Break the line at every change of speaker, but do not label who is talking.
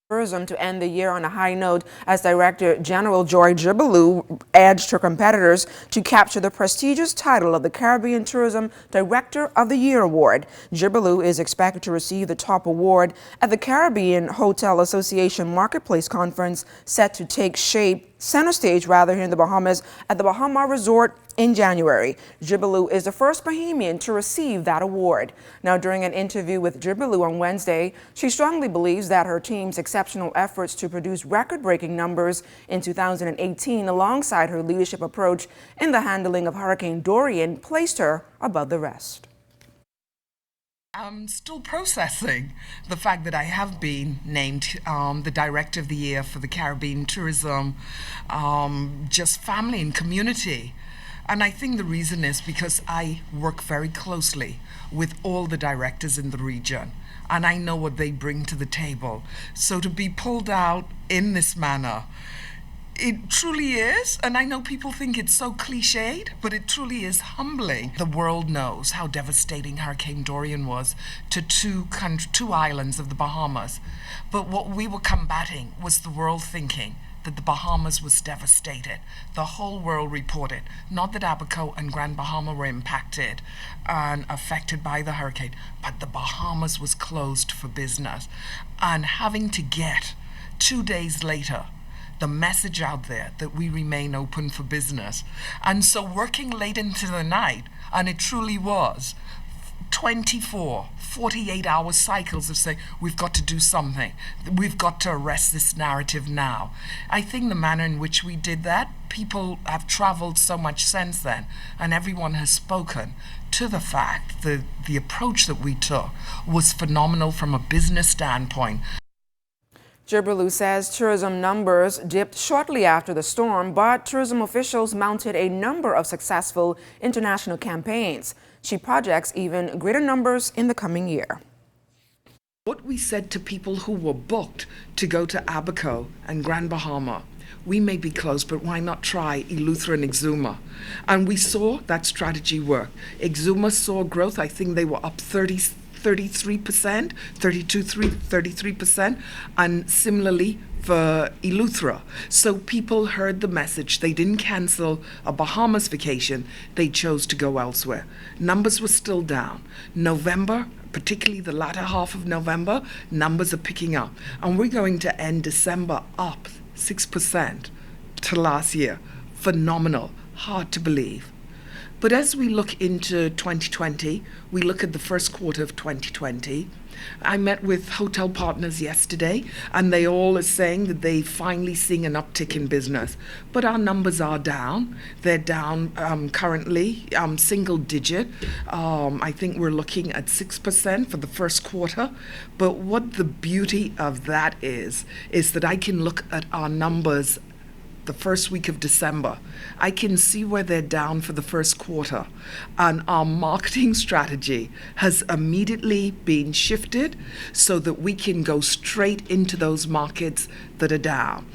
Tourism to end the year on a high note as Director General Joy Jibrilu edged her competitors to capture the prestigious title of the Caribbean Tourism Director of the Year award. Jibrilu is expected to receive the top award at the Caribbean Hotel Association Marketplace Conference set to take shape center stage here in the Bahamas at the Bahama Resort in January. Jibrilu is the first Bahamian to receive that award. Now, during an interview with Jibrilu on Wednesday, she strongly believes that her team's exceptional efforts to produce record-breaking numbers in 2018 alongside her leadership approach in the handling of Hurricane Dorian placed her above the rest.
I'm still processing the fact that I have been named the Director of the Year for the Caribbean Tourism, just family and community. And I think the reason is because I work very closely with all the directors in the region, and I know what they bring to the table. So to be pulled out in this manner, it truly is, and I know people think it's so cliched, but it truly is humbling. The world knows how devastating Hurricane Dorian was to two islands of the Bahamas. But what we were combating was the world thinking that the Bahamas was devastated. The whole world reported, not that Abaco and Grand Bahama were impacted and affected by the hurricane, but the Bahamas was closed for business. And having to get 2 days later the message out there that we remain open for business. And so working late into the night, and it truly was 24, 48-hour cycles of saying, we've got to do something. We've got to arrest this narrative now. I think the manner in which we did that, people have traveled so much since then, and everyone has spoken to the fact that the approach that we took was phenomenal from a business standpoint.
Jibrilu says tourism numbers dipped shortly after the storm, but tourism officials mounted a number of successful international campaigns. She projects even greater numbers in the coming year.
What we said to people who were booked to go to Abaco and Grand Bahama, we may be closed, but why not try Eleuthera and Exuma? And we saw that strategy work. Exuma saw growth. I think they were up 33%, 33%, and similarly for Eleuthera. So people heard the message. They didn't cancel a Bahamas vacation. They chose to go elsewhere. Numbers were still down. November, particularly the latter half of November, numbers are picking up. And we're going to end December up 6% to last year. Phenomenal. Hard to believe. But as we look into 2020, we look at the first quarter of 2020. I met with hotel partners yesterday, and they all are saying that they're finally seeing an uptick in business. But our numbers are down. They're down currently, single digit. I think we're looking at 6% for the first quarter. But what the beauty of that is that I can look at our numbers the first week of December. I can see where they're down for the first quarter, and our marketing strategy has immediately been shifted so that we can go straight into those markets that are down.